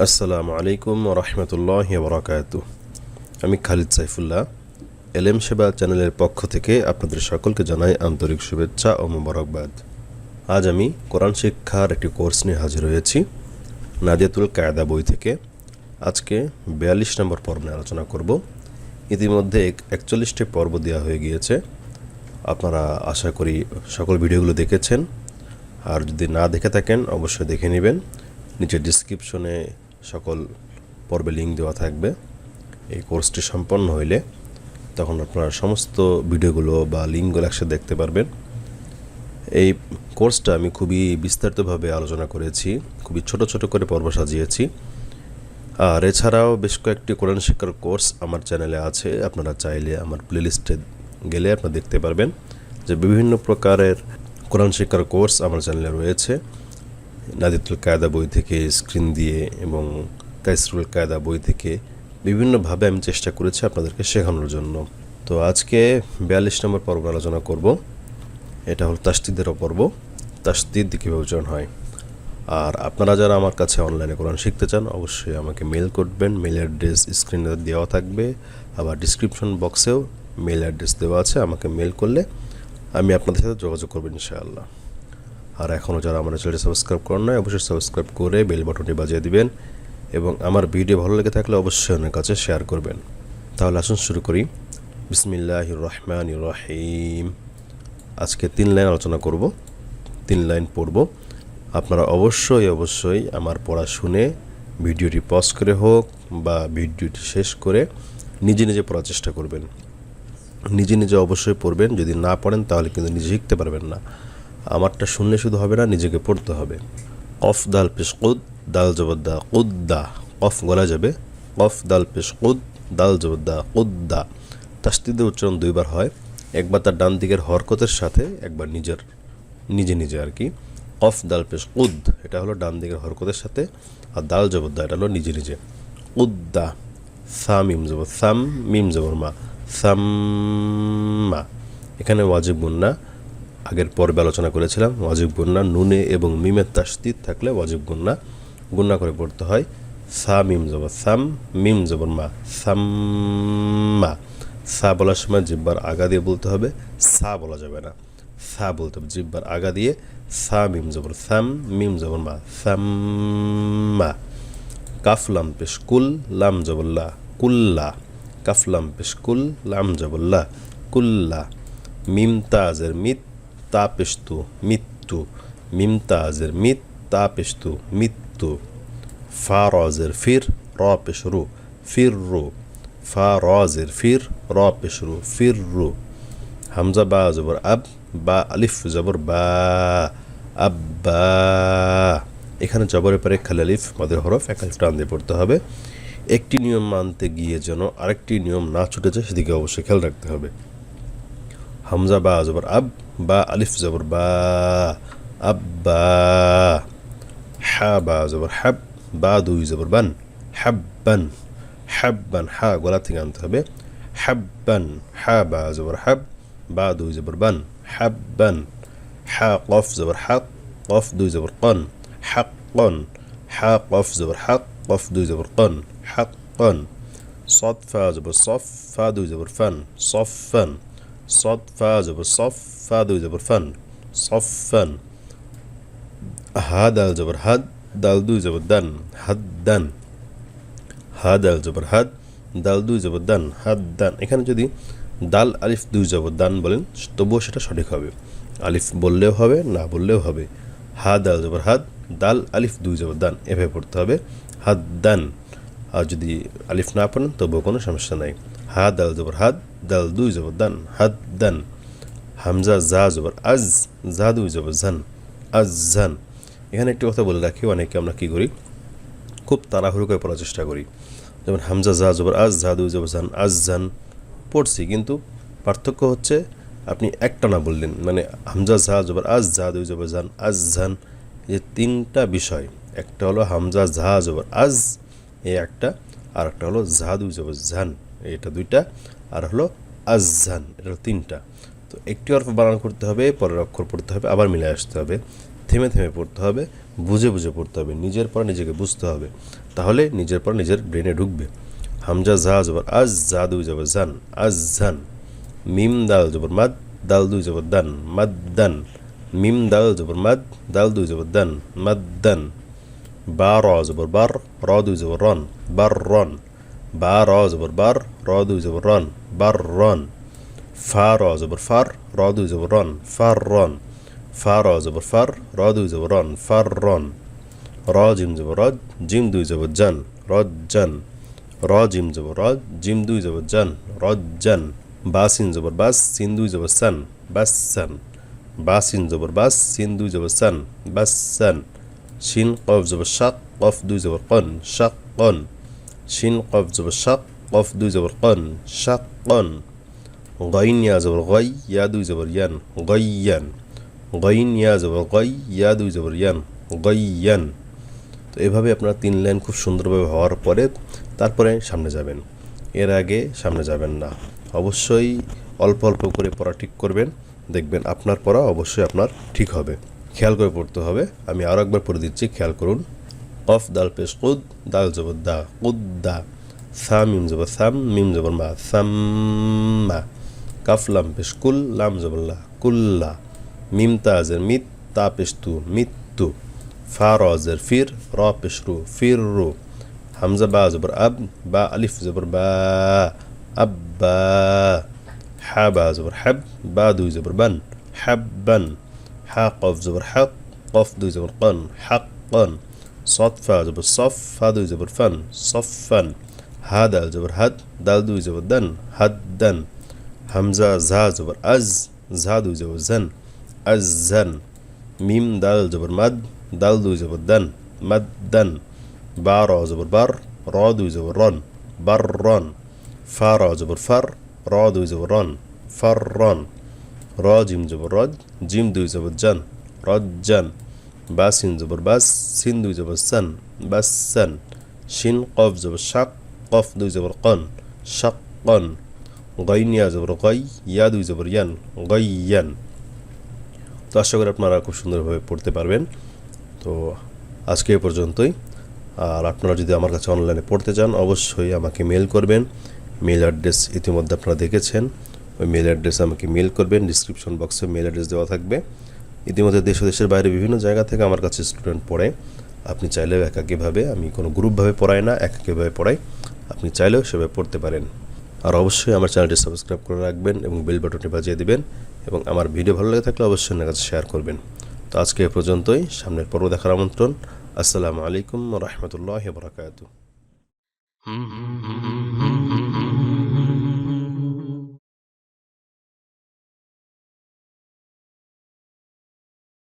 আসসালামু আলাইকুম ওয়া রাহমাতুল্লাহি ওয়া বারাকাতুহু। আমি খালিদ সাইফুল্লাহ, এলএম সেবা চ্যানেলের পক্ষ থেকে আপনাদের সকলকে জানাই আন্তরিক শুভেচ্ছা ও মোবারকবাদ। আজ আমি কোরআন শিক্ষার একটি কোর্স নিয়ে হাজির হয়েছি নাদিয়াতুল কায়দা বই থেকে। আজকে 42 নম্বর পর্ব নিয়ে আলোচনা করব। ইতিমধ্যে 41টি পর্ব দেওয়া হয়ে গিয়েছে। আপনারা আশা করি সকল ভিডিওগুলো দেখেছেন, আর যদি না দেখে থাকেন অবশ্যই দেখে নেবেন। নিচে ডিসক্রিপশনে সকল পর্বে লিঙ্ক দেওয়া থাকবে। এই কোর্সটি সম্পন্ন হইলে তখন আপনারা সমস্ত ভিডিওগুলো বা লিঙ্কগুলো একসাথে দেখতে পারবেন। এই কোর্সটা আমি খুবই বিস্তারিতভাবে আলোচনা করেছি, খুবই ছোট ছোট করে পর্ব সাজিয়েছি। আর এছাড়াও বেশ কয়েকটি কোরআন শিক্ষার কোর্স আমার চ্যানেলে আছে। আপনারা চাইলে আমার প্লেলিস্টে গেলে আপনারা দেখতে পারবেন যে বিভিন্ন প্রকারের কোরআন শিক্ষার কোর্স আমার চ্যানেলে রয়েছে। নাদিয়াতুল কায়দা বই থেকে, স্ক্রিন দিয়ে এবং তাইসিরুল কায়দা বই থেকে বিভিন্নভাবে আমি চেষ্টা করেছি আপনাদেরকে শেখানোর জন্য। তো আজকে 42 নম্বর পর্ব আলোচনা করব। এটা হল তাসদিদের পর্ব। তাসদিদ কীভাবে উচ্চারণ হয়। আর আপনারা যারা আমার কাছে অনলাইনে কোরআন শিখতে চান অবশ্যই আমাকে মেল করবেন। মেল অ্যাড্রেস স্ক্রিনে দেওয়া থাকবে, আবার ডিসক্রিপশন বক্সেও মেল অ্যাড্রেস দেওয়া আছে। আমাকে মেল করলে আমি আপনাদের সাথে যোগাযোগ করব ইনশাআল্লাহ। আর এখনও যারা আমার চ্যানেলটি সাবস্ক্রাইব করেন নাই অবশ্যই সাবস্ক্রাইব করে বেল বাটনটি বাজিয়ে দিবেন, এবং আমার ভিডিও ভালো লেগে থাকলে অবশ্যই অন্যের কাছে শেয়ার করবেন। তাহলে আসুন শুরু করি। বিসমিল্লাহির রহমানির রহিম। আজকে 3 লাইন আলোচনা করব, 3 লাইন পড়ব। আপনারা অবশ্যই আমার পড়া শুনে ভিডিওটি পজ করে হোক বা ভিডিওটি শেষ করে নিজে নিজে পড়ার চেষ্টা করবেন। নিজে নিজে অবশ্যই পড়বেন। যদি না পড়েন তাহলে কিন্তু নিজে শিখতে পারবেন না। আমারটা শুনলে শুধু হবে না, নিজেকে পড়তে হবে। কফ দাল পেশ কুদ, দাল জবদ্দা কুদ্দা। কফ গলা যাবে। কফ দাল পেশ কুদ, দাল জবদ্দা কুদ্দা। তাসদিদের উচ্চারণ 2 বার হয়, একবার তার ডান দিকের হরকতের সাথে, একবার নিজে নিজে আর কি। কফ দাল পেশ কুদ এটা হলো ডান দিকের হরকতের সাথে, আর দাল জবদ্দা এটা হলো নিজে নিজে। কুদ্দা। সা মিম জবর সাম, মিম জবর মা, সাম্মা। এখানে ওয়াজিব গুন্না আগের পর্বে আলোচনা করেছিলাম। ওয়াজিব গুন্না নুনে এবং মিমের তাসদিদ থাকলে ওয়াজিব গুন্না করে পড়তে হয়। সা মিম জবর সাম, মিম জবর মা, সাম্মা। সা বলার সময় জিহ্বার আগা দিয়ে বলতে হবে, সা বলা যাবে না। সা বলতে হবে জিহ্বার আগা দিয়ে। সা মিম জবর সাম, মিম জবর মা, সাম্মা। কাফ লাম পেশ কুল, লাম জবল্লা কুল্লা। কাফ লাম পেশ কুল, লাম জবল্লা কুল্লা। মিম তাজের মিত, তা পেশতু মৃত্যু। মিম তাজের মিত, তা পেশতু মৃত্যু। ফা রজের ফির, র পেশরু ফির রু। ফা রজের ফির, র পেশরু ফির রু। হামজা বা জবর আব, বা আলিফ জবর বা, আব্বা। এখানে জবরের পরে খালি আলিফ মাদের হরফ, এক আলিফ টান দিয়ে পড়তে হবে। একটি নিয়ম মানতে গিয়ে যেন আরেকটি নিয়ম না ছুটে যায় সেদিকে অবশ্যই খেয়াল রাখতে হবে। হামজা বা জবর আব, বা আলিফ জবর বা, আব্বা। হা বা জবর হাব, বা 2 জবর বান, হাব্বান। হাব্বান হা গলা থেকে আনতে হবে। হাব্বান। হা বা জবর হাব, বা 2 জবর বান, হাব্বান। হা কফ জবর হাক, কফ 2 জবর কন, হাক্কন। হা কফ জবর হাক, কফ 2 জবর কন, হাক্কন। صاد فا জবর সফ, ফা 2 জবর ফান, সফান। صاد فا জবর সফ, ফা 2 জবর ফান, সফান। হা দাল জবর হাদ, দাল 2 জবর দান, হাদ্দান। হা দাল জবর হাদ, দাল 2 জবর দান, হাদ্দান। এখানে যদি দাল আলিফ 2 জবর দান বলেন তবুও সেটা সঠিক হবে। আলিফ বললেও হবে, না বললেও হবে। হা দাল জবর হাদ, দাল আলিফ 2 জবর দান, এভাবে পড়তে হবে, হাদ্দান। আর যদি আলিফ না পড়েন তবুও কোনো সমস্যা নাই। হা দাল জবর হাদ, দাল 2 জবর দান, হাদ্দান। হামজা জা জবর আজ, জা 2 জবর জান, আজান। এখানে একটি কথা বলে রাখি, অনেকে আমরা কী করি, খুব তাড়াহুড়ো করে পড়ার চেষ্টা করি। যেমন হামজা জা জবর আজ, জা 2 জবর জান, আজান পড়ছি, কিন্তু পার্থক্য হচ্ছে আপনি একটা না বললেন, মানে হামজা জা জবর আজ, জা 2 জবর জান, আজান। এই 3টা বিষয়। একটা হলো হামজা জা জবর আজ, এই একটা, আর একটা হলো জা 2 জবর জান, এটা 2টা, আর হলো আজান, এটা হলো 3টা। তো একটি অর্থ বানান করতে হবে, পরের অক্ষর পড়তে হবে, আবার মিলে আসতে হবে, থেমে থেমে পড়তে হবে, বুঝে বুঝে পড়তে হবে, নিজের পড়া নিজেকে বুঝতে হবে, তাহলে নিজের পড়া নিজের ব্রেনে ঢুকবে। হামজা জা জবর আজ, জা দুই জবর জান, আজ জান। মিম দাল জবর মাদ, দাল দুই জবর দান, মাদ্দান। মিম দাল জবর মাদ, দাল দুই জবর দান, মাদ্দান। বা র জবর বার, র দুই জবর রন, বার রন। বা র জবর বার, র দুই জবর রন, বার রন। ফা র জবর ফার, র দুই জবর রন, ফার রন। ফা র জবর ফার, র দুই জবর রন, ফার রন। র জিম জবর রজ, জিম দুই জবর জান, রজ্জান। র জিম জবর রজ, জিম দুই জবর জান, রজ্জান। বা সিন জবর বাস, সিন দুই জবর সান, বাসান। বা সিন জবর বাস, সিন দুই জবর সান, বাসান। শিন কফ জবর শাক, কফ দুই জবর কন, শাক কন। শিন কফ জবর শাক, কফ দুই জবর কন, শাক কন। গইন ইয়া জবর গই, ইয়া দুই জবর ইয়ান, গইয়ান। গইন ইয়া জবর গই, ইয়া দুই জবর ইয়ান, গইয়ান। তো এভাবে আপনারা 3 লাইন খুব সুন্দরভাবে হওয়ার পরে তারপরে সামনে যাবেন, এর আগে সামনে যাবেন না। অবশ্যই অল্প অল্প করে পড়া ঠিক করবেন, দেখবেন আপনার পড়া অবশ্যই আপনার ঠিক হবে। খেয়াল করে পড়তে হবে, আমি আরও একবার পড়ে দিচ্ছি, খেয়াল করুন। কফ দাল পেশ কুদ, দাল জবর দা, কুদ্দা। সা মিম জবর সাম, মিম জবর মা, সাম্মা। কাফ লাম পেশ কুল, লাম জবর লা, কুল্লা। মিম তা আজের মিত, তা পেশ তু, মিত্তু। ফা র আজের ফির, র পেশ রু, ফিররু। হামজা বা জবর আব, বা আলিফ জবর বা, আব্বা। হা বা জবর হাব, বা দুই জবর বান, হাব্বান। হা কফ জবর হক, কফ দুই জবর কন, হাক্কন। صاد فا জবর সফ, ফা দুই জবর ফান, সফান। হা দাল জবর হাদ, দাল দুই জবর দান, হাদ্দান। হামজা ঝা জবর আজ, ঝা দুই জবর জান, আজান। মিম দাল জবর মাদ, দাল দুই জবর দান, মাদ্দান। বা র জবর বার, র দুই জবর রন, বার রন। ফা র জবর ফার, র দুই জবর রন, ফার রন। র জিম জবর রজ, জিম দুই জবর জান, রজ্জান। বা সিন জবর বাস, সিন দুই জবর সান, বাসান। শিন কফ জবর শাক, কফ দুই জবর কন, শাক্কন। গইন ইয়া জবর গই, ইয়া দুই জবর ইয়ান, গইয়ান। তো আশা করি আপনারা খুব সুন্দরভাবে পড়তে পারবেন। তো আজকে এ পর্যন্তই। আর আপনারা যদি আমার কাছে অনলাইনে পড়তে চান অবশ্যই আমাকে মেল করবেন। মেল অ্যাড্রেস ইতিমধ্যে আপনারা দেখেছেন, ওই মেল অ্যাড্রেসে আমাকে মেল করবেন, ডিসক্রিপশন বক্সে মেল অ্যাড্রেস দেওয়া থাকবে। ইতিমধ্যে দেশ ও দেশের বাইরে বিভিন্ন জায়গা থেকে আমার কাছে স্টুডেন্ট পড়ে। আপনি চাইলেও একাকীভাবে, আমি কোনো গ্রুপভাবে পড়াই না, একাকীভাবে পড়াই, আপনি চাইলেও সেভাবে পড়তে পারেন। আর অবশ্যই আমার চ্যানেলটি সাবস্ক্রাইব করে রাখবেন এবং বেল বাটনটি বাজিয়ে দিবেন, এবং আমার ভিডিও ভালো লেগে থাকলে অবশ্যই আমার কাছে শেয়ার করবেন। তো আজকে এ পর্যন্তই, সামনের পর্ব দেখার আমন্ত্রণ। আসসালামু আলাইকুম ওয়া রাহমাতুল্লাহি ওয়া বারাকাতুহু।